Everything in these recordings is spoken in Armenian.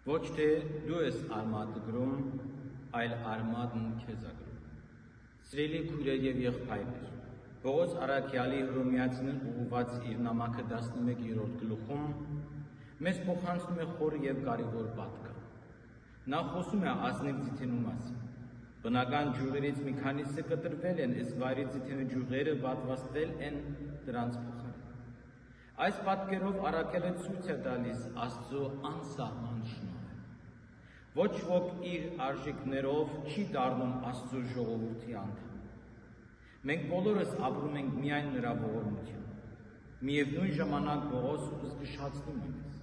Ոչ թե դու ես արմատը գրում, այլ արմատն քեզ է գրում։ Սիրելի քույրեր եւ եղբայրներ, Պողոս առաքյալի Հռոմեացիներին ուղղված իր նամակը 11-րդ գլուխում մեզ փոխանցում է խորը եւ կարևոր պատկը։ Նա խոսում է ազնիվ ձիթենու մասին։ Բնական ջուրերից մի քանիսը կտրվել են, իսկ վայրի ձիթենու ջուրերը պատվաստվել են դրանց փոխարեն։ Այս պատկերով առաքյալը ցույց է տալիս Աստծո անսահման շնորհը։ Ոչ ոք իր արժեքներով չի դառնում Աստծո ժողովրդի անդամ։ Մենք բոլորս ապրում ենք միայն նրա ողորմությամբ։ Միևնույն ժամանակ Պողոս զգուշացնում է մեզ.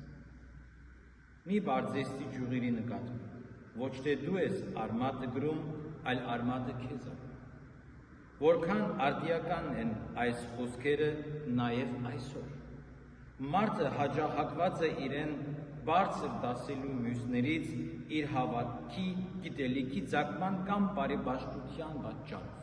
մի բարձեստի ջուրերի նկատմամբ, ոչ թե դու ես արմատը գրում, այլ արմատը քեզ է։ Որքան արդիական են այս խոսքերը նաև այսօր։ Մարդը հաջողակված է իրեն բարձր դասելու մյուսներից իր հավատքի, գիտելիքի ծագման կամ բարեպաշտության պատճառով։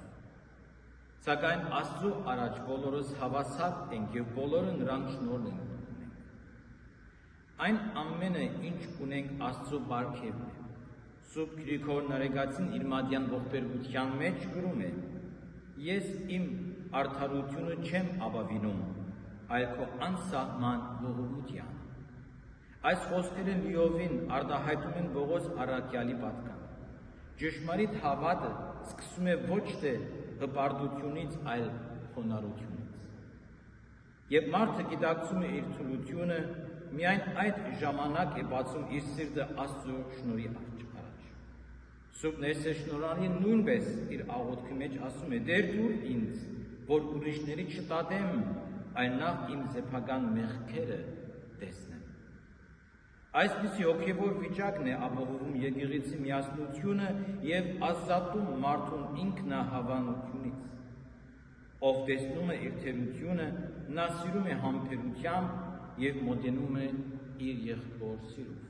Սակայն Աստծո առաջ բոլորս հավասար ենք եւ բոլորը նրան շնորհ են ունենք։ Այն ամենը, ինչ ունենք Աստծո բարգևն է։ Սուրբ Գրիգոր Նարեկացին իր մատյան ողբերգության մեջ գրում է. ես իմ արդարությունը չեմ ապավինում, այլ քո անսահման ողորմության։ Այս խոսքերը լիովին արտահայտում են Պողոս առաքյալի պատկանը։ Ճշմարիտ հավատը սկսում է ոչ թե հպարտությունից, այլ խոնարհությունից։ Երբ մարդը գիտակցում է իր թուլությունը, միայն այդ ժամանակ է բացում իր սիրտը Աստծո շնորհի առաջ։ Սուրբ Ներսես շնորհալին նույնպես իր աղոթքի մեջ ասում է. «Դեր դուր ինձ, որ ուրիշների չտատեմ, այլ նախ իմ սեփական մեղքերը տեսնեմ»։ Այսպիսի հոգևոր վիճակն է ապահովում եկեղեցի միասնությունը եւ ազատում մարդուն ինքնահավանությունից։ Ով տեսնում է իր թերությունը, նա սիրում է համբերությամբ եւ մոտենում է իր եղբոր սիրով։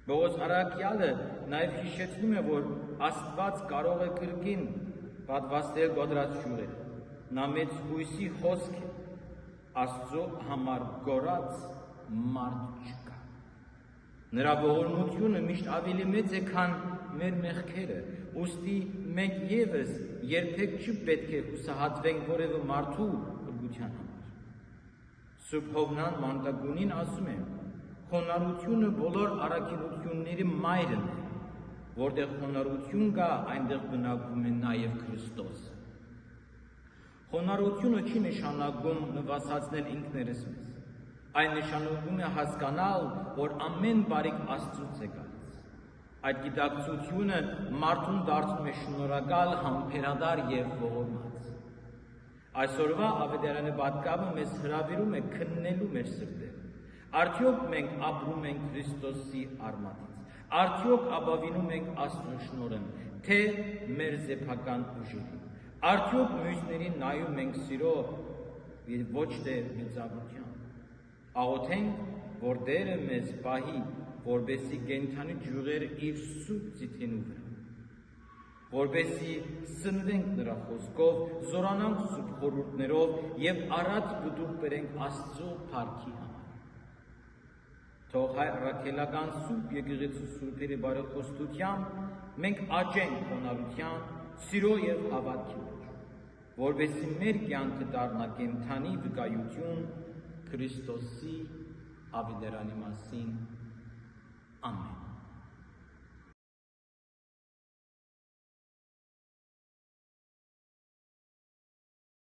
Պողոս առաքյալը նաև հիշեցնում է, որ Աստված կարող է կրկին պատվաստել գոդրած ջուրերը։ Նա մեծ հույսի խոսք է, Աստծո համար գոռաց մարդ չկա։ Նրա ողորմությունը միշտ ավելի մեծ է, քան մեր մեղքերը, ուստի մենք եւս երբեք չպետք է հուսահատվենք որևէ մարդու փրկության համար։ Սուրբ Հովնան Մանդագունին ասում է. խոնարհությունը բոլոր առաքինությունների մայրն է, որտեղ խոնարհություն կա, այնտեղ բնակվում է նաև Քրիստոսը։ Խոնարհությունը չի նշանակում նվաստացնել ինքներս մեզ, այն նշանակում է հասկանալ, որ ամեն բարիք Աստծուց է գալիս։ Այդ գիտակցությունը մարդուն դարձնում է շնորհակալ, համբերատար եւ ողորմած։ Այսօրվա ավետարանի պատգամը մեզ հրավիրում է քննելու մեր սրտերը։ Արդյոք մենք ապրում ենք Քրիստոսի արմատից, արդյոք ապավինում ենք Աստծո շնորհին, թե մեր սեփական ուժերին, արդյոք մյուսներին նայում ենք սիրով եւ ոչ թե մեծավորությամբ։ Աղոթենք, որ Տերը մեզ պահի, որպեսզի կենդանի ջուրերը իր սուրբ ձիթենու վրա, որպեսզի սնվենք նրա խոսքով, զորանանք սուրբ խորհուրդներով եւ առատ գդուղ բերենք Աստծո փառքի համար։ Թող հայ առաքելական սուրբ եկեղեցու սուրբերի բարեխոսությամբ մենք աճենք խոնարհության, սիրո եւ հավատքի մեջ, որպեսզի մեր կյանքը դառնա կենդանի վկայություն Քրիստոսի ավետարանի մասին։ Ամեն։